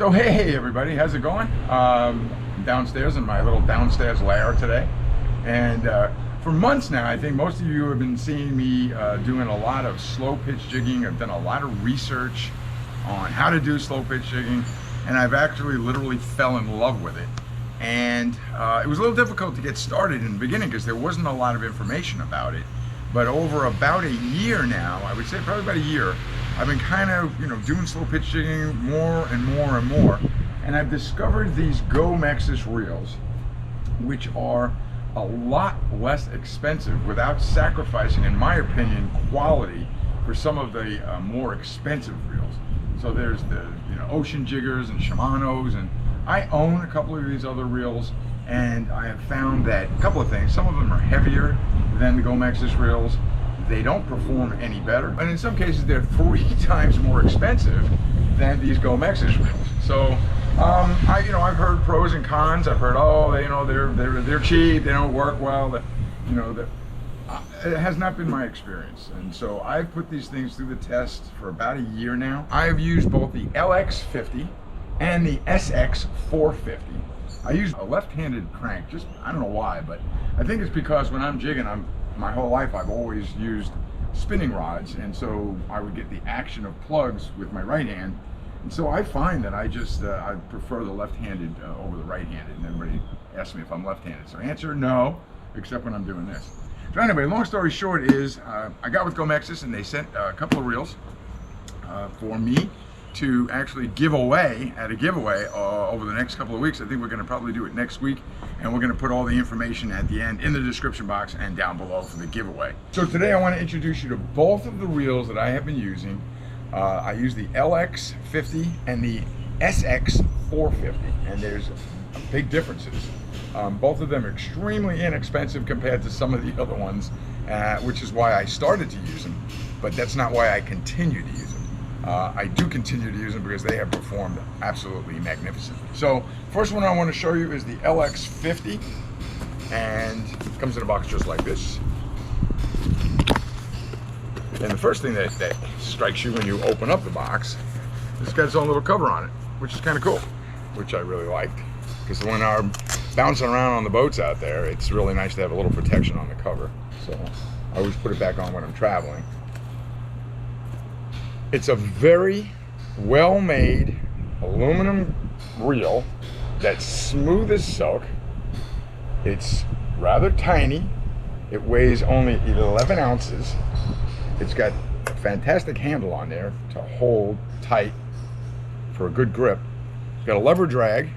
So hey everybody, how's it going? I'm downstairs in my little downstairs lair today, and for months now I think most of you have been seeing me doing a lot of slow pitch jigging. I've done a lot of research on how to do slow pitch jigging, and I've actually literally fell in love with it. And it was a little difficult to get started in the beginning because there wasn't a lot of information about it. But over about a year now, I would say probably about a year, I've been kind of, doing slow pitch jigging more and more and more. And I've discovered these GoMexus reels, which are a lot less expensive without sacrificing, in my opinion, quality for some of the more expensive reels. So there's the Ocean Jiggers and Shimano's, and I own a couple of these other reels, and I have found that a couple of things. Some of them are heavier than the GoMexus reels. They don't perform any better, and in some cases they're 3 times more expensive than these GoMexus reels. So I've heard pros and cons. I've heard, they're cheap, they don't work well. It has not been my experience, and so I've put these things through the test for about a year now. I've used both the LX50 and the SX450. I use a left-handed crank, just I don't know why, but I think it's because when I'm jigging, my whole life I've always used spinning rods, and so I would get the action of plugs with my right hand, and so I find that I prefer the left-handed over the right-handed. And everybody asks me if I'm left-handed, so answer no, except when I'm doing this. So anyway, long story short is I got with GoMexus, and they sent a couple of reels for me to actually give away at a giveaway over the next couple of weeks. I think we're going to probably do it next week, and we're going to put all the information at the end in the description box and down below for the giveaway. So today I want to introduce you to both of the reels that I have been using. I use the LX50 and the SX450, and there's big differences. Both of them are extremely inexpensive compared to some of the other ones, which is why I started to use them, but that's not why I continue to use them. I do continue to use them because they have performed absolutely magnificently. So first one I want to show you is the LX50, and it comes in a box just like this. And the first thing that strikes you when you open up the box, it's got its own little cover on it, which is kind of cool, which I really liked, because when I'm bouncing around on the boats out there, it's really nice to have a little protection on the cover. So I always put it back on when I'm traveling. It's a very well-made aluminum reel that's smooth as silk. It's rather tiny. It weighs only 11 ounces. It's got a fantastic handle on there to hold tight for a good grip. It's got a lever drag,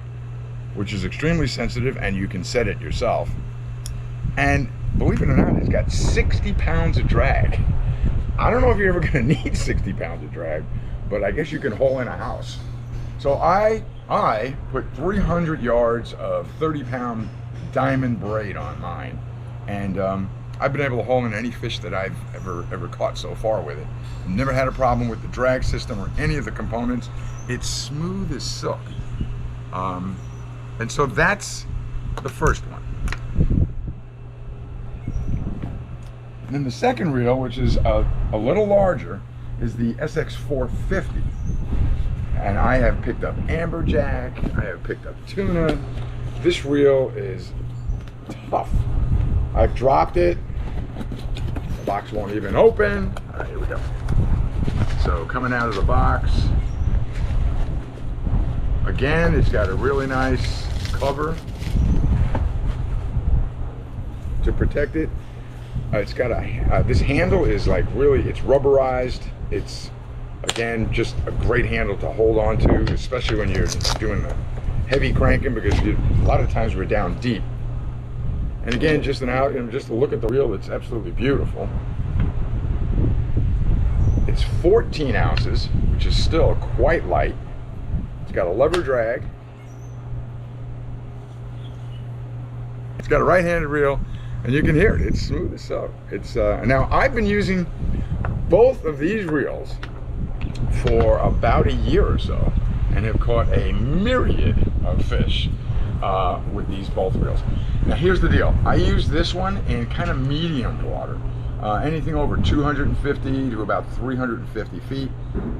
which is extremely sensitive, and you can set it yourself. And believe it or not, it's got 60 pounds of drag. I don't know if you're ever going to need 60 pounds of drag, but I guess you can haul in a house. So I put 300 yards of 30-pound diamond braid on mine, and I've been able to haul in any fish that I've ever caught so far with it. Never had a problem with the drag system or any of the components. It's smooth as silk. And so that's the first one. And then the second reel, which is a little larger, is the SX450. And I have picked up amberjack, I have picked up tuna. This reel is tough. I've dropped it. The box won't even open. All right, here we go. So coming out of the box, again, it's got a really nice cover to protect it. It's got this handle is like it's rubberized. It's, again, just a great handle to hold on to, especially when you're doing the heavy cranking, because a lot of times we're down deep. And again, just to look at the reel, it's absolutely beautiful. It's 14 ounces, which is still quite light. It's got a lever drag. It's got a right-handed reel, and you can hear it. It's smooth as silk. It's now I've been using both of these reels for about a year or so, and have caught a myriad of fish with these both reels. Now here's the deal. I use this one in kind of medium water. anything over 250 to about 350 feet.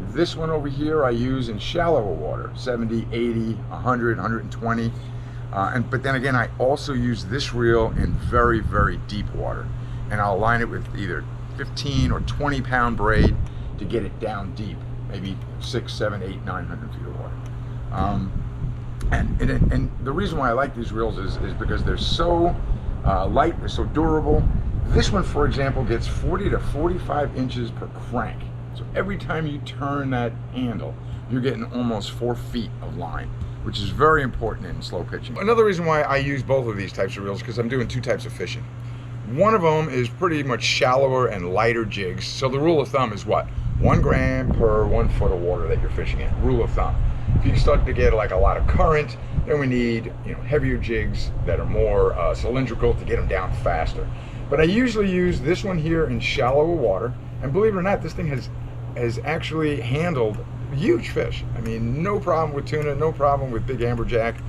This one over here I use in shallower water, 70, 80, 100, 120. But then again, I also use this reel in very, very deep water. And I'll line it with either 15 or 20 pound braid to get it down deep, maybe 6, 7, 8, 900 feet of water. And the reason why I like these reels is because they're so light, they're so durable. This one, for example, gets 40 to 45 inches per crank. So every time you turn that handle, you're getting almost 4 feet of line, which is very important in slow pitching. Another reason why I use both of these types of reels is because I'm doing two types of fishing. One of them is pretty much shallower and lighter jigs. So the rule of thumb is what? 1 gram per 1 foot of water that you're fishing in. Rule of thumb. If you start to get like a lot of current, then we need heavier jigs that are more cylindrical to get them down faster. But I usually use this one here in shallower water, and believe it or not, this thing has actually handled huge fish. I mean, no problem with tuna, no problem with big amberjack.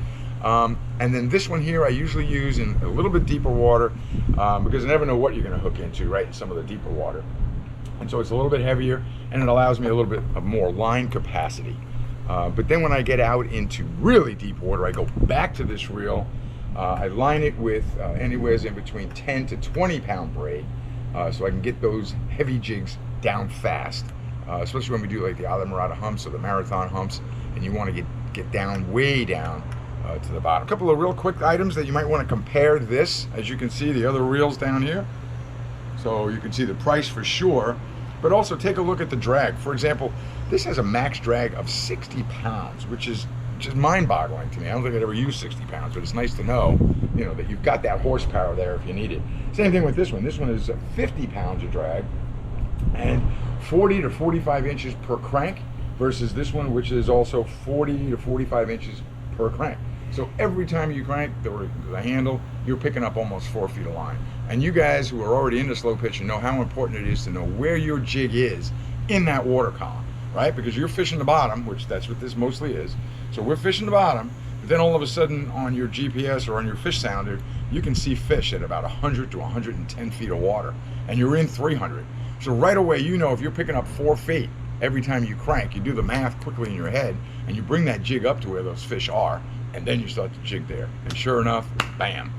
And then this one here I usually use in a little bit deeper water because I never know what you're going to hook into, right, in some of the deeper water. And so it's a little bit heavier, and it allows me a little bit of more line capacity. But then when I get out into really deep water, I go back to this reel. I line it with anywhere in between 10 to 20 pound braid so I can get those heavy jigs down fast, especially when we do like the Alamorada humps or the marathon humps, and you want to get down, way down to the bottom. A couple of real quick items that you might want to compare this. As you can see, the other reels down here. So you can see the price for sure, but also take a look at the drag. For example, this has a max drag of 60 pounds, which is just mind-boggling to me. I don't think I'd ever use 60 pounds, but it's nice to know, that you've got that horsepower there if you need it. Same thing with this one. This one is 50 pounds of drag and 40 to 45 inches per crank versus this one, which is also 40 to 45 inches per crank. So every time you crank the handle, you're picking up almost 4 feet of line. And you guys who are already into slow pitching know how important it is to know where your jig is in that water column, right? Because you're fishing the bottom, which that's what this mostly is. So we're fishing the bottom, but then all of a sudden on your GPS or on your fish sounder, you can see fish at about 100 to 110 feet of water, and you're in 300. So right away, if you're picking up 4 feet every time you crank, you do the math quickly in your head, and you bring that jig up to where those fish are, and then you start to jig there. And sure enough, bam.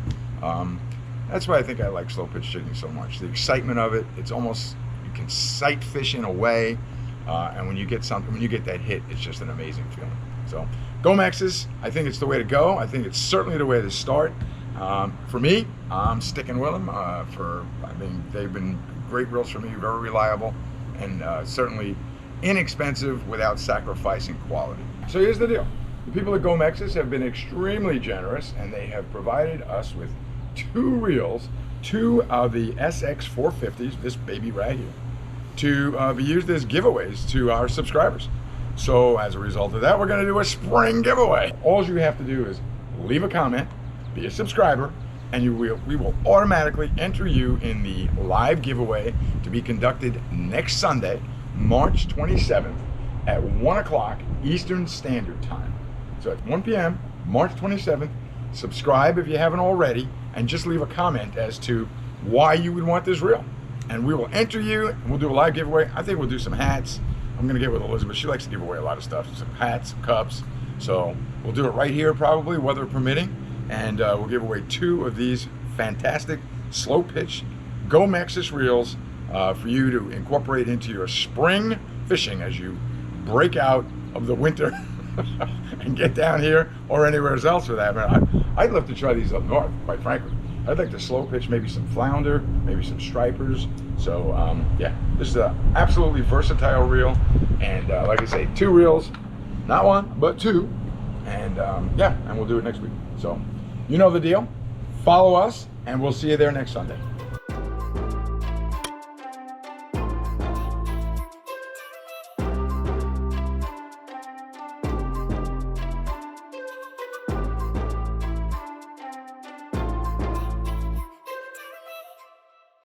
That's why I think I like slow pitch jigging so much. The excitement of it, it's almost, you can sight fish in a way, and when you get that hit, it's just an amazing feeling. So GoMexus, I think it's the way to go. I think it's certainly the way to start. For me, I'm sticking with them. They've been great reels for me, very reliable, and certainly inexpensive without sacrificing quality. So here's the deal. The people at GoMexus have been extremely generous, and they have provided us with 2 reels, 2 of the SX450s, this baby right here, to be used as giveaways to our subscribers. So as a result of that, we're going to do a spring giveaway. All you have to do is leave a comment, be a subscriber, and we will automatically enter you in the live giveaway to be conducted next Sunday, March 27th at 1 o'clock Eastern Standard Time. So at 1 p.m., March 27th, subscribe if you haven't already, and just leave a comment as to why you would want this reel. And we will enter you, and we'll do a live giveaway. I think we'll do some hats. I'm going to get with Elizabeth. She likes to give away a lot of stuff. Some hats, some cups. So we'll do it right here probably, weather permitting. And we'll give away 2 of these fantastic slow pitch GoMexus reels for you to incorporate into your spring fishing as you break out of the winter and get down here or anywhere else for that matter. I'd love to try these up north, quite frankly. I'd like to slow pitch maybe some flounder, maybe some stripers. So yeah, this is an absolutely versatile reel. And like I say, 2 reels, not 1, but 2. And yeah, and we'll do it next week. So you know the deal. Follow us, and we'll see you there next Sunday.